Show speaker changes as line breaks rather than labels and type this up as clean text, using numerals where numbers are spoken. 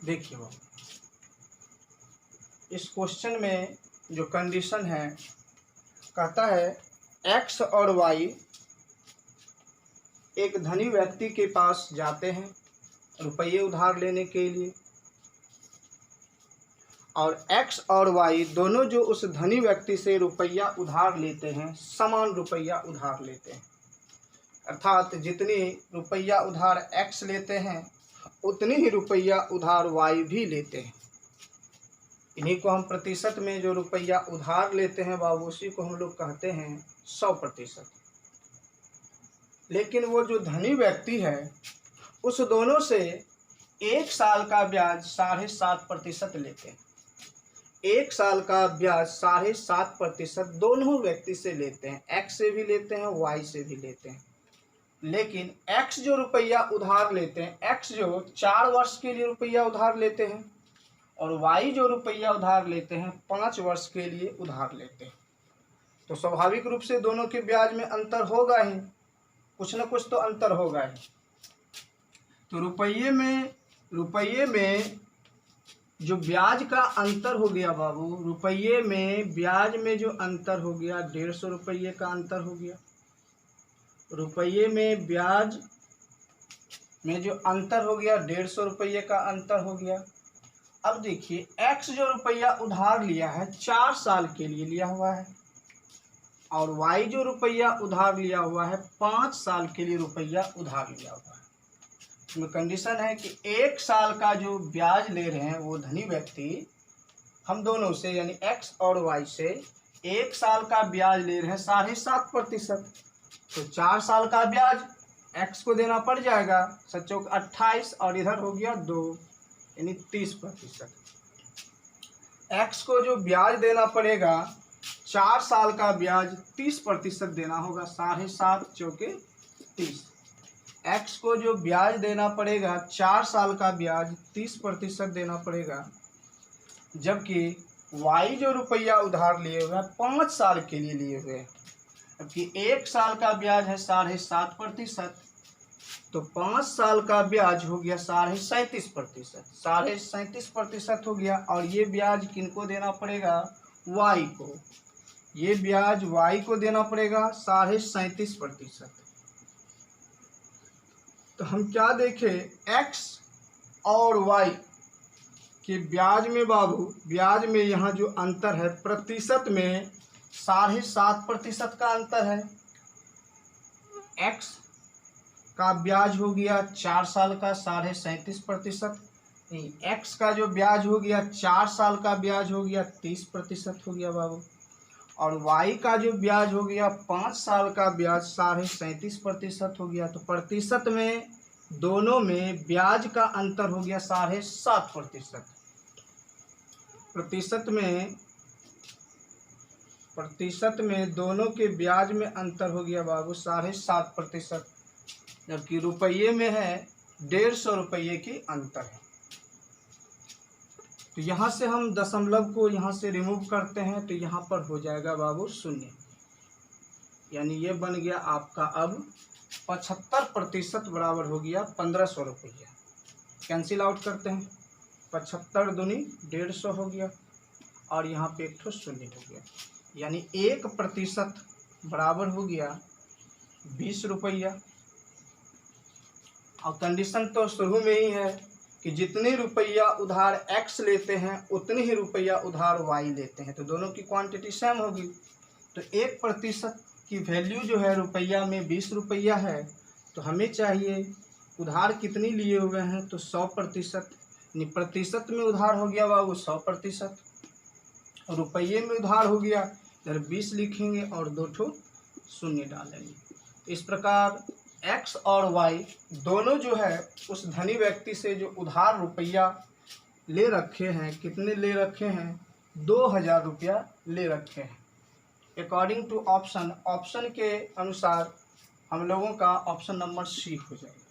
देखिए वो इस क्वेश्चन में जो कंडीशन है, कहता है एक्स और वाई एक धनी व्यक्ति के पास जाते हैं रुपये उधार लेने के लिए, और एक्स और वाई दोनों जो उस धनी व्यक्ति से रुपया उधार लेते हैं समान रुपया उधार लेते हैं। अर्थात जितनी रुपया उधार एक्स लेते हैं उतनी ही रुपया उधार वाई भी लेते हैं। इन्हीं को हम प्रतिशत में जो रुपया उधार लेते हैं बाबू, उसी को हम लोग कहते हैं 100%। लेकिन वो जो धनी व्यक्ति है उस दोनों से 1 साल का ब्याज 7.5% लेते हैं। 1 साल का ब्याज 7.5% दोनों व्यक्ति से लेते हैं, एक्स से भी लेते हैं वाई से भी लेते हैं। लेकिन एक्स जो रुपया उधार लेते हैं, एक्स जो 4 वर्ष के लिए रुपया उधार लेते हैं, और वाई जो रुपया उधार लेते हैं 5 वर्ष के लिए उधार लेते हैं। तो स्वाभाविक रूप से दोनों के ब्याज में अंतर होगा ही, कुछ न कुछ तो अंतर होगा ही। तो रुपये में जो ब्याज का अंतर हो गया बाबू, रुपये में ब्याज में जो अंतर हो गया 150 रुपये का अंतर हो गया। रुपये में ब्याज में जो अंतर हो गया 150 रुपये का अंतर हो गया। अब देखिए एक्स जो रुपया उधार लिया है 4 साल के लिए लिया हुआ है, और वाई जो रुपया उधार लिया हुआ है 5 साल के लिए रुपया उधार लिया हुआ है। इसमें कंडीशन है कि 1 साल का जो ब्याज ले रहे हैं वो धनी व्यक्ति हम दोनों से यानी एक्स और वाई से 1 साल का ब्याज ले रहे हैं 7.5%। तो 4 साल का ब्याज एक्स को देना पड़ जाएगा 7×4 और इधर हो गया 2 यानी 30%। एक्स को जो ब्याज देना पड़ेगा 4 साल का ब्याज 30% देना होगा, 7.5×4 = 30। एक्स को जो ब्याज देना पड़ेगा 4 साल का ब्याज 30% देना पड़ेगा, जबकि वाई जो रुपया उधार लिए हुए हैं 5 साल के लिए लिए हुए हैं। जबकि 1 साल का ब्याज है 7.5%, तो 5 साल का ब्याज हो गया 37.5%, 37.5% हो गया। और ये ब्याज किनको देना पड़ेगा? वाई को। ये ब्याज वाई को देना पड़ेगा 37.5%। तो हम क्या देखें, एक्स और वाई के ब्याज में बाबू, ब्याज में यहाँ जो अंतर है प्रतिशत में 7.5% का अंतर है। एक्स का ब्याज हो गया 4 साल का 37.5%, एक्स का जो ब्याज हो गया 4 साल का ब्याज हो गया 30% हो गया बाबू, और वाई का जो ब्याज हो गया 5 साल का ब्याज 37.5% हो गया। तो प्रतिशत में दोनों में ब्याज का अंतर हो गया 7.5%। प्रतिशत में दोनों के ब्याज में अंतर हो गया बाबू 7.5%, जबकि रुपये में है 150 रुपये की अंतर है। तो यहाँ से हम दशमलव को यहाँ से रिमूव करते हैं तो यहाँ पर हो जाएगा बाबू 0, यानी ये बन गया आपका अब 75% बराबर हो गया 1500 रुपया। कैंसिल आउट करते हैं, 75 दूनी 150 हो गया, और यहाँ पे एक ठो 0 हो गया, यानी 1% बराबर हो गया 20 रुपया। और कंडीशन तो शुरू में ही है कि जितने रुपया उधार एक्स लेते हैं उतने ही रुपया उधार वाई लेते हैं, तो दोनों की क्वांटिटी सेम होगी। तो 1% की वैल्यू जो है रुपया में 20 रुपया है, तो हमें चाहिए उधार कितनी लिए हुए हैं, तो 100%, यानी प्रतिशत में उधार हो गया बाबू 100%, और रुपये में उधार हो गया, इधर 20 लिखेंगे और 2 ठो 0 डालेंगे। इस प्रकार एक्स और वाई दोनों जो है उस धनी व्यक्ति से जो उधार रुपया ले रखे हैं, कितने ले रखे हैं? 2000 रुपया ले रखे हैं। अकॉर्डिंग टू ऑप्शन के अनुसार हम लोगों का ऑप्शन नंबर सी हो जाएगा।